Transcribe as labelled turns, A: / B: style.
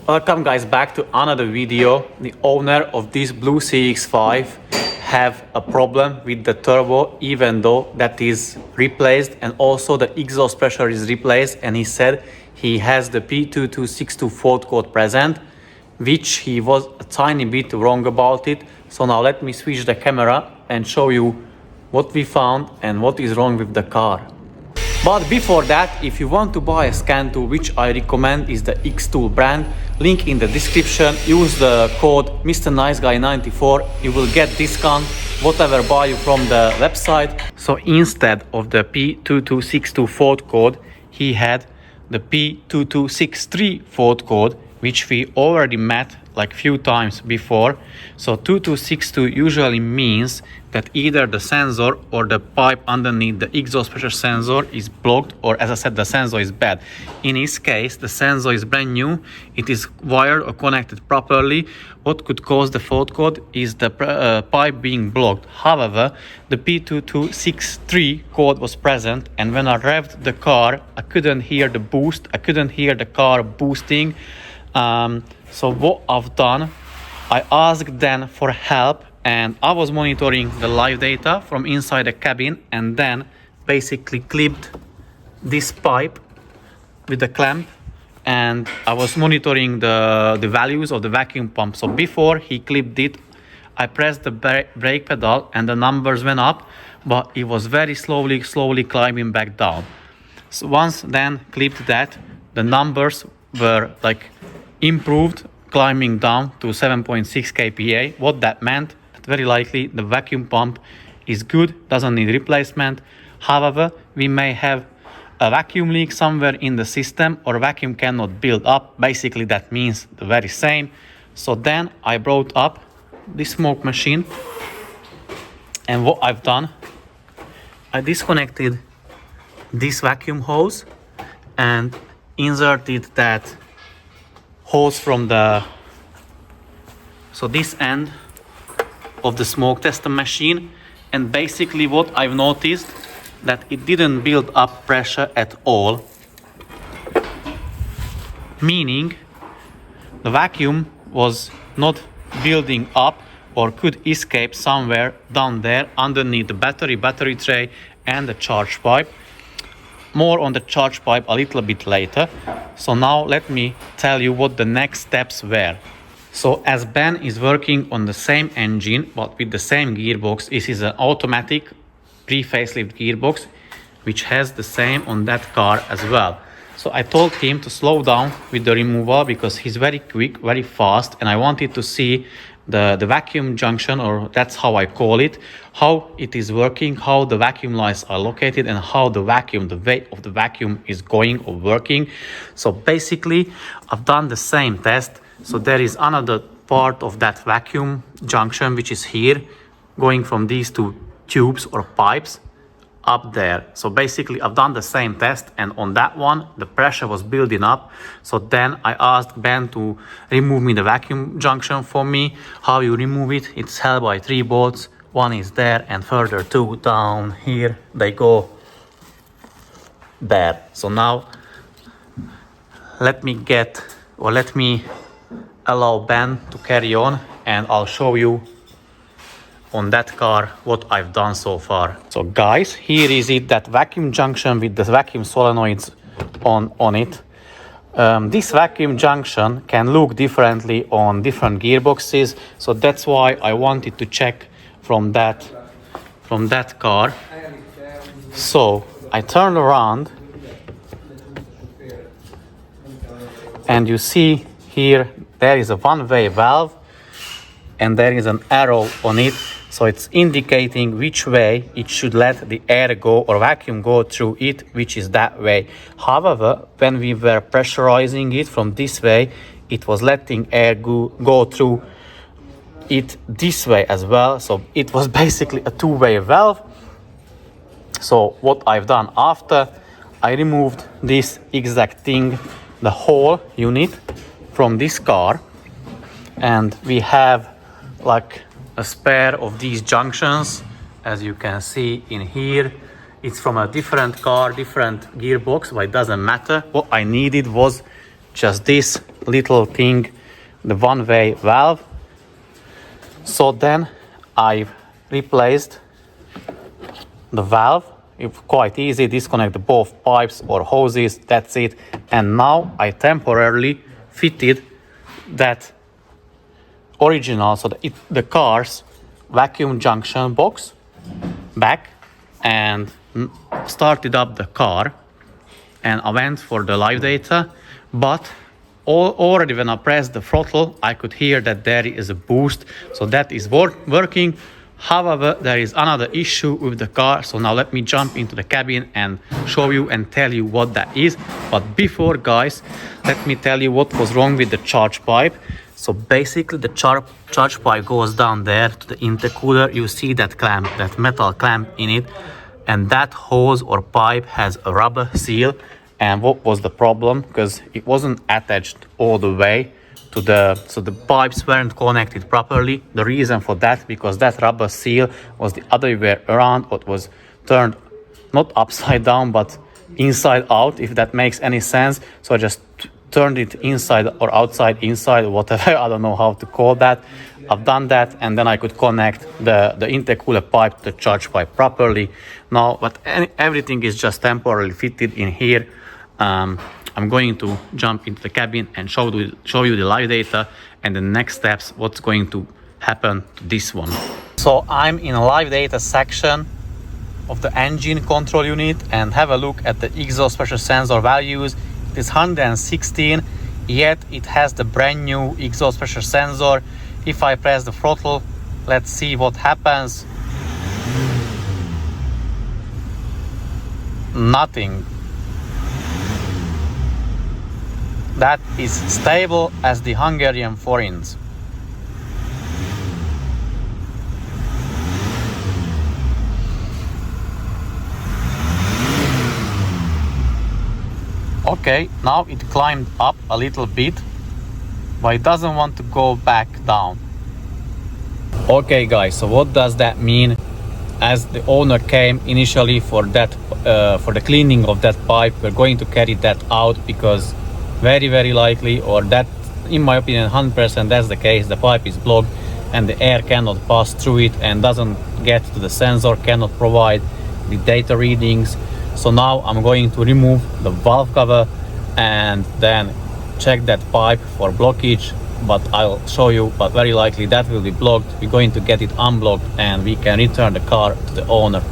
A: Welcome guys back to another video. The owner of this blue CX5 have a problem with the turbo, even though that is replaced and also the exhaust pressure is replaced, and he said he has the P2262 fault code present, which he was a tiny bit wrong about it. So now let me switch the camera and show you what we found and what is wrong with the car. But before that, if you want to buy a scan tool, which I recommend is the X-Tool brand, link in the description, use the code Mr. Nice Guy 94, you will get discount whatever buy you from the website. So instead of the P2262 fault code, he had the P2263 fault code, which we already met like few times before. So 2262 usually means that either the sensor or the pipe underneath the exhaust pressure sensor is blocked, or as I said, the sensor is bad. In his case, the sensor is brand new, it is wired or connected properly. What could cause the fault code is the pipe being blocked. However, the P2263 code was present, and when I revved the car, I couldn't hear the boost, I couldn't hear the car boosting. So what I've done, I asked then for help, and I was monitoring the live data from inside the cabin, and then basically clipped this pipe with the clamp, and I was monitoring the values of the vacuum pump. So before he clipped it, I pressed the brake pedal and the numbers went up, but it was very slowly climbing back down. So once then clipped that, the numbers were like improved, climbing down to 7.6 kPa. What that meant, that very likely the vacuum pump is good, doesn't need replacement. However, we may have a vacuum leak somewhere in the system, or vacuum cannot build up. Basically that means the very same. So then I brought up this smoke machine, and what I've done, I disconnected this vacuum hose and inserted that hose from this end of the smoke tester machine, and basically what I've noticed, that it didn't build up pressure at all, meaning the vacuum was not building up or could escape somewhere down there underneath the battery tray and the charge pipe. More on the charge pipe a little bit later. So now let me tell you what the next steps were. So as Ben is working on the same engine but with the same gearbox, this is an automatic pre-facelift gearbox which has the same on that car as well. So I told him to slow down with the removal because he's very quick, very fast, and I wanted to see the vacuum junction, or that's how I call it, how it is working, how the vacuum lines are located, and how the weight of the vacuum is going or working. So basically I've done the same test. So there is another part of that vacuum junction which is here, going from these two tubes or pipes up there. So basically I've done the same test, and on that one the pressure was building up. So then I asked Ben to remove me the vacuum junction for me. How you remove it? It's held by 3 bolts. One is there, and further 2 down here, they go there. So now let me allow Ben to carry on, and I'll show you on that car what I've done so far. So guys, here is it, that vacuum junction with the vacuum solenoids on it. This vacuum junction can look differently on different gearboxes, so that's why I wanted to check from that car. So I turned around, and you see here there is a one-way valve and there is an arrow on it. So it's indicating which way it should let the air go or vacuum go through it, which is that way. However, when we were pressurizing it from this way, it was letting air go through it this way as well. So it was basically a two-way valve. So what I've done after, I removed this exact thing, the whole unit from this car, and we have like a spare of these junctions, as you can see in here. It's from a different car, different gearbox, but it doesn't matter. What I needed was just this little thing, the one-way valve. So then I replaced the valve. It's quite easy, disconnect both pipes or hoses, that's it. And now I temporarily fitted that original, so the car's vacuum junction box back, and started up the car, and I went for the live data. But already when I pressed the throttle, I could hear that there is a boost, so that is working. However, there is another issue with the car, so now let me jump into the cabin and show you and tell you what that is. But before, guys, let me tell you what was wrong with the charge pipe. So basically the charge pipe goes down there to the intercooler. You see that clamp, that metal clamp in it, and that hose or pipe has a rubber seal. And what was the problem? Because it wasn't attached all the way to so the pipes weren't connected properly. The reason for that, because that rubber seal was the other way around, it was turned not upside down but inside out, if that makes any sense. So I just turned it inside or outside inside, whatever, I don't know how to call that. I've done that, and then I could connect the intercooler pipe to the charge pipe properly now. But everything is just temporarily fitted in here. I'm going to jump into the cabin and show you the live data and the next steps, what's going to happen to this one. So I'm in live data section of the engine control unit, and have a look at the exhaust pressure sensor values. It is 116, yet it has the brand new exhaust pressure sensor. If I press the throttle, let's see what happens. Nothing. That is stable as the Hungarian forints. Okay, now it climbed up a little bit, but it doesn't want to go back down. Okay guys, so what does that mean? As the owner came initially for that for the cleaning of that pipe, we're going to carry that out, because very likely, or that in my opinion 100% that's the case, the pipe is blocked and the air cannot pass through it and doesn't get to the sensor, cannot provide the data readings. So now I'm going to remove the valve cover and then check that pipe for blockage, but I'll show you, but very likely that will be blocked. We're going to get it unblocked and we can return the car to the owner.